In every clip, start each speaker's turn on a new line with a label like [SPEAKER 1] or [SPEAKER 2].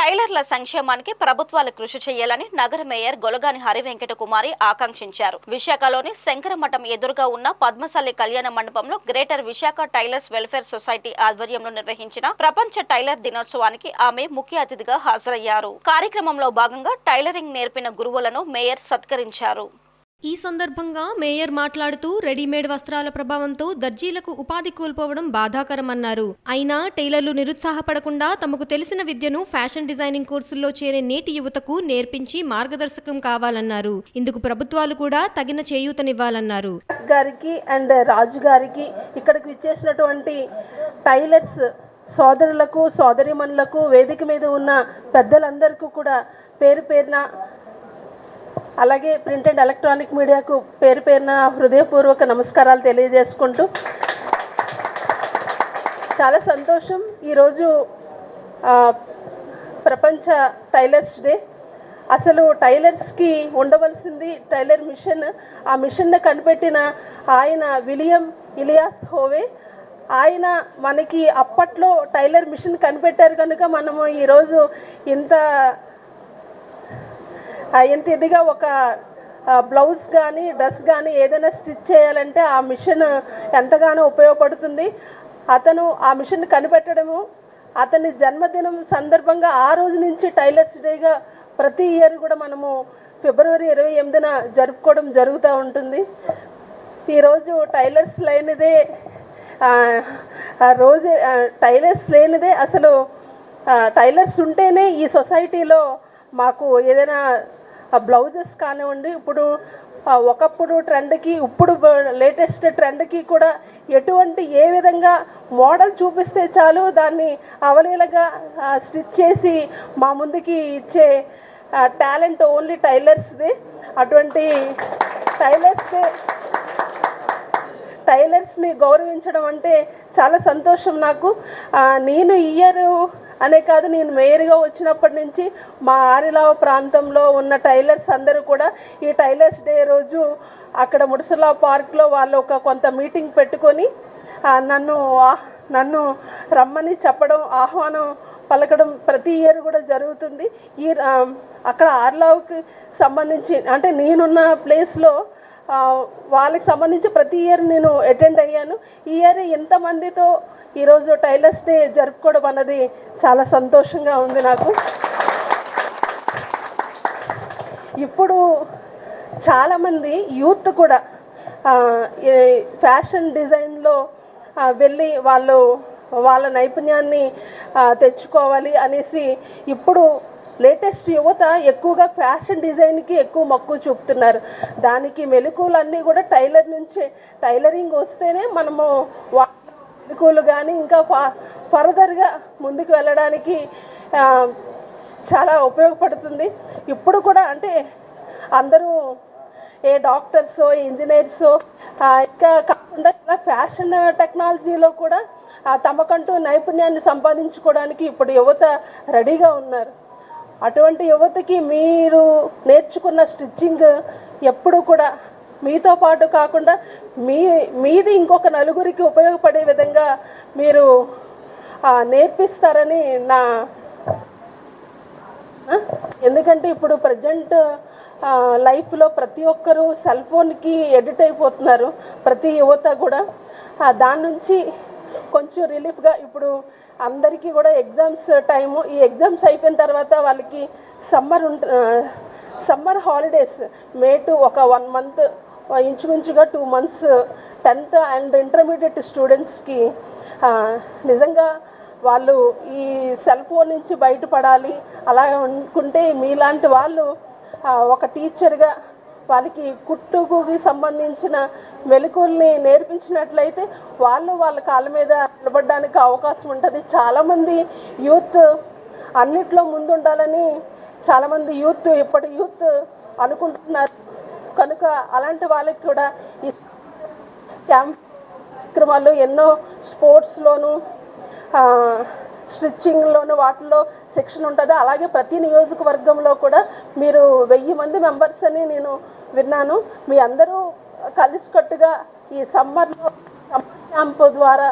[SPEAKER 1] టైలర్ల సంక్షేమానికి ప్రభుత్వాలు కృషి చేయాలని నగర మేయర్ గొలగాని హరివెంకట కుమారి ఆకాంక్షించారు. విశాఖలోని శంకరమఠం ఎదురుగా ఉన్న పద్మశాలి కళ్యాణ మండపంలో greater Visakha tailors welfare society ఆధ్వర్యంలో నిర్వహించిన ప్రపంచ టైలర్ దినోత్సవానికి ఆమె ముఖ్య అతిథిగా హాజరయ్యారు. కార్యక్రమంలో భాగంగా టైలరింగ్ నేర్పిన గురువులను మేయర్ సత్కరించారు.
[SPEAKER 2] ఈ సందర్భంగా మేయర్ మాట్లాడుతూ రెడీమేడ్ వస్త్రాల ప్రభావంతో దర్జీలకు ఉపాధి కోల్పోవడం బాధాకరమన్నారు. అయినా టైలర్లు నిరుత్సాహపడకుండా తమకు తెలిసిన విద్యను ఫ్యాషన్ డిజైనింగ్ కోర్సుల్లో చేరే నేటి యువతకు నేర్పించి మార్గదర్శకం కావాలన్నారు. ఇందుకు ప్రభుత్వాలు కూడా తగిన చేయూతనివ్వాలన్నారు.
[SPEAKER 3] గారికి అండ్ రాజు గారికి ఇక్కడికి విచ్చేసినటువంటి టైలర్స్ సోదరులకు సోదరిమణులకు వేదిక మీద ఉన్న పెద్దలందరికీ కూడా పేరు పేరున అలాగే ప్రింట్ అండ్ ఎలక్ట్రానిక్ మీడియాకు పేరు పేరున హృదయపూర్వక నమస్కారాలు తెలియజేసుకుంటూ చాలా సంతోషం. ఈరోజు ప్రపంచ టైలర్స్ డే. అసలు టైలర్స్కి ఉండవలసింది టైలర్ మిషన్. ఆ మిషన్ను కనిపెట్టిన ఆయన విలియం ఇలియాస్ హోవే. ఆయన మనకి అప్పట్లో టైలర్ మిషన్ కనిపెట్టారు కనుక మనము ఈరోజు ఇంత ఇదిగా ఒక బ్లౌజ్ కానీ డ్రెస్ కానీ ఏదైనా స్టిచ్ చేయాలంటే ఆ మిషన్ ఎంతగానో ఉపయోగపడుతుంది. అతను ఆ మిషన్ కనిపెట్టడము, అతని జన్మదినం సందర్భంగా ఆ రోజు నుంచి టైలర్స్ డేగా ప్రతి ఇయర్ కూడా మనము ఫిబ్రవరి 28న జరుపుకోవడం జరుగుతూ ఉంటుంది. ఈరోజు టైలర్స్ లేనిదే టైలర్స్ లేనిదే అసలు టైలర్స్ ఉంటేనే ఈ సొసైటీలో మాకు ఏదైనా బ్లౌజెస్ కానివ్వండి, ఇప్పుడు ఒకప్పుడు ట్రెండ్కి ఇప్పుడు లేటెస్ట్ ట్రెండ్కి కూడా ఎటువంటి ఏ విధంగా మోడల్ చూపిస్తే చాలు దాన్ని అవలీలగా స్టిచ్ చేసి మా ముందుకి ఇచ్చే టాలెంట్ ఓన్లీ టైలర్స్ది. అటువంటి టైలర్స్ని గౌరవించడం అంటే చాలా సంతోషం నాకు. నేను ఇయర్ అనే కాదు, నేను మేయర్గా వచ్చినప్పటి నుంచి మా ఆరిలావ ప్రాంతంలో ఉన్న టైలర్స్ అందరూ కూడా ఈ టైలర్స్ డే రోజు అక్కడ ముడుసులా పార్క్లో వాళ్ళు కొంత మీటింగ్ పెట్టుకొని నన్ను రమ్మని చెప్పడం, ఆహ్వానం పలకడం ప్రతి ఇయర్ కూడా జరుగుతుంది. అక్కడ ఆర్లావ్కి సంబంధించి అంటే నేనున్న ప్లేస్లో వాళ్ళకి సంబంధించి ప్రతి ఇయర్ నేను అటెండ్ అయ్యాను. ఈ ఇయర్ ఎంతమందితో ఈరోజు టైలర్స్ డే జరుపుకోవడం అన్నది చాలా సంతోషంగా ఉంది నాకు. ఇప్పుడు చాలామంది యూత్ కూడా ఫ్యాషన్ డిజైన్లో వెళ్ళి వాళ్ళ నైపుణ్యాన్ని తెచ్చుకోవాలి అనేసి ఇప్పుడు లేటెస్ట్ యువత ఎక్కువగా ఫ్యాషన్ డిజైన్కి ఎక్కువ మక్కువ చూపుతున్నారు. దానికి మెలకువలన్నీ కూడా టైలరింగ్ వస్తేనే మనము మెలకువలు కానీ ఇంకా ఫర్దర్గా ముందుకు వెళ్ళడానికి చాలా ఉపయోగపడుతుంది. ఇప్పుడు కూడా అంటే అందరూ ఏ డాక్టర్సో ఇంజనీర్సో ఇంకా కాకుండా ఇలా ఫ్యాషన్ టెక్నాలజీలో కూడా తమకంటూ నైపుణ్యాన్ని సంపాదించుకోవడానికి ఇప్పుడు యువత రెడీగా ఉన్నారు. అటువంటి యువతకి మీరు నేర్చుకున్న స్టిచ్చింగ్ ఎప్పుడు కూడా మీతో పాటు కాకుండా మీది ఇంకొక నలుగురికి ఉపయోగపడే విధంగా మీరు నేర్పిస్తారని ఎందుకంటే ఇప్పుడు ప్రజెంట్ లైఫ్లో ప్రతి ఒక్కరూ సెల్ ఫోన్కి ఎడిట్ అయిపోతున్నారు. ప్రతి యువత కూడా దాని నుంచి కొంచెం రిలీఫ్గా ఇప్పుడు అందరికీ కూడా ఎగ్జామ్స్ టైము, ఈ ఎగ్జామ్స్ అయిపోయిన తర్వాత వాళ్ళకి సమ్మర్ హాలిడేస్ మే టు ఒక 1 మంత్ ఇంచుమించుగా 2 months 10th అండ్ ఇంటర్మీడియట్ స్టూడెంట్స్కి నిజంగా వాళ్ళు ఈ సెల్ ఫోన్ నుంచి బయటపడాలి అలా అనుకుంటే మీలాంటి వాళ్ళు ఒక టీచర్గా వాళ్ళకి కుట్టుకి సంబంధించిన మెలకువల్ని నేర్పించినట్లయితే వాళ్ళ కాళ్ళ మీద నిలబడడానికి అవకాశం ఉంటుంది. చాలామంది యూత్ అన్నిట్లో ముందుండాలని చాలామంది ఇప్పటి యూత్ అనుకుంటున్నారు కనుక అలాంటి వాళ్ళకి కూడా ఈ కార్యక్రమాలు ఎన్నో స్పోర్ట్స్లోను స్టిచ్చింగ్లోను వాటిల్లో శిక్షణ ఉంటుంది. అలాగే ప్రతి నియోజకవర్గంలో కూడా మీరు 1000 మంది మెంబర్స్ అని నేను విన్నాను. మీ అందరూ కలిసికట్టుగా ఈ సమ్మర్ క్యాంప్ ద్వారా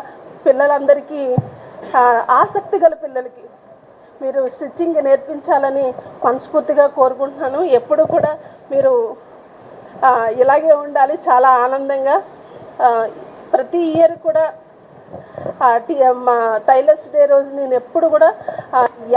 [SPEAKER 3] పిల్లలందరికీ ఆసక్తి గల పిల్లలకి మీరు స్టిచ్చింగ్ నేర్పించాలని మనస్ఫూర్తిగా కోరుకుంటున్నాను. ఎప్పుడు కూడా మీరు ఇలాగే ఉండాలి, చాలా ఆనందంగా. ప్రతి ఇయర్ కూడా టైలర్స్ డే రోజు నేను ఎప్పుడు కూడా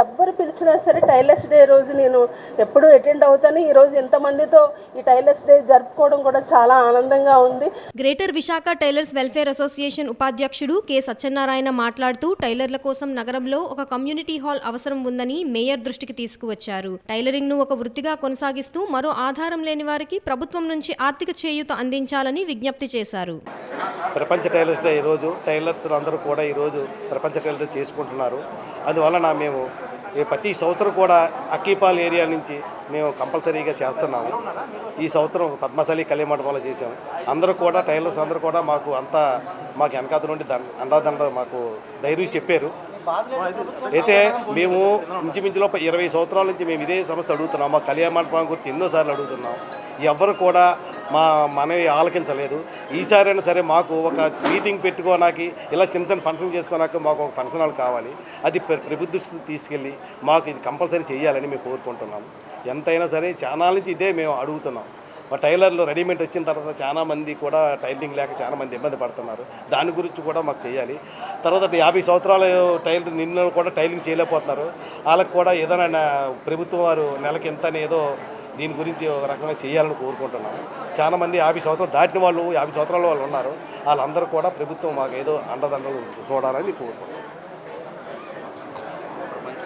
[SPEAKER 3] ఎవ్వరు పిలిచినా సరే టైలర్స్ డే రోజు నేను ఎప్పుడూ అటెండ్ అవుతాను. ఈరోజు ఎంతమందితో ఈ టైలర్స్ డే జరుపుకోవడం కూడా చాలా ఆనందంగా ఉంది.
[SPEAKER 2] Greater Visakha tailors welfare association ఉపాధ్యక్షుడు కె సత్యనారాయణ మాట్లాడుతూ టైలర్ల కోసం నగరంలో ఒక కమ్యూనిటీ హాల్ అవసరం ఉందని మేయర్ దృష్టికి తీసుకువచ్చారు. టైలరింగ్ ను ఒక వృత్తిగా కొనసాగిస్తూ మరో ఆధారం లేని వారికి ప్రభుత్వం నుంచి ఆర్థిక చేయూత అందించాలని విజ్ఞప్తి చేశారు.
[SPEAKER 4] ప్రపంచ టైలర్స్ డే ఈరోజు టైలర్స్ అందరూ కూడా ఈరోజు ప్రపంచ టైలర్స్ డే చేసుకుంటున్నారు. అందువలన మేము ప్రతి సంవత్సరం కూడా అక్కీపాల్ ఏరియా నుంచి మేము కంపల్సరీగా చేస్తున్నాము. ఈ సంవత్సరం పద్మశాలి కళ్యాణ మండపంలో చేసాము. అందరూ కూడా టైలర్స్ అందరూ కూడా మాకు వెనకాత నుండి అండాదండ మాకు ధైర్యం చెప్పారు. అయితే మేము ఇంచుమించులో 20 సంవత్సరాల నుంచి మేము ఇదే సమస్య అడుగుతున్నాం. మా కళ్యాణ మండపం గురించి ఎన్నోసార్లు అడుగుతున్నాం. ఎవరు కూడా మనవి ఆలకించలేదు. ఈసారైనా సరే మాకు ఒక మీటింగ్ పెట్టుకోవడానికి, ఇలా చిన్న చిన్న ఫంక్షన్ చేసుకోవడానికి మాకు ఒక ఫంక్షన్ హాల్ కావాలి. అది ప్రభుత్వ దృష్టికి తీసుకెళ్ళి మాకు ఇది కంపల్సరీ చేయాలని మేము కోరుకుంటున్నాము. ఎంతైనా సరే చాలా నుంచి ఇదే మేము అడుగుతున్నాం. మా టైలర్లు రెడీమేడ్ వచ్చిన తర్వాత చాలామంది కూడా టైలరింగ్ లేక చాలామంది ఇబ్బంది పడుతున్నారు. దాని గురించి కూడా మాకు చేయాలి. తర్వాత 50 సంవత్సరాల టైలర్ నిన్న కూడా టైలరింగ్ చేయలేకపోతున్నారు. వాళ్ళకి కూడా ఏదైనా ప్రభుత్వం వారు నెలకి ఎంత ఏదో దీని గురించి ఒక రకంగా చేయాలని కోరుకుంటున్నాము. చాలామంది 50 సంవత్సరాలు దాటిన వాళ్ళు 50 సంవత్సరాల వాళ్ళు ఉన్నారు. వాళ్ళందరూ కూడా ప్రభుత్వం మాకు ఏదో అండదండలు చూడాలని కోరుకుంటున్నాం.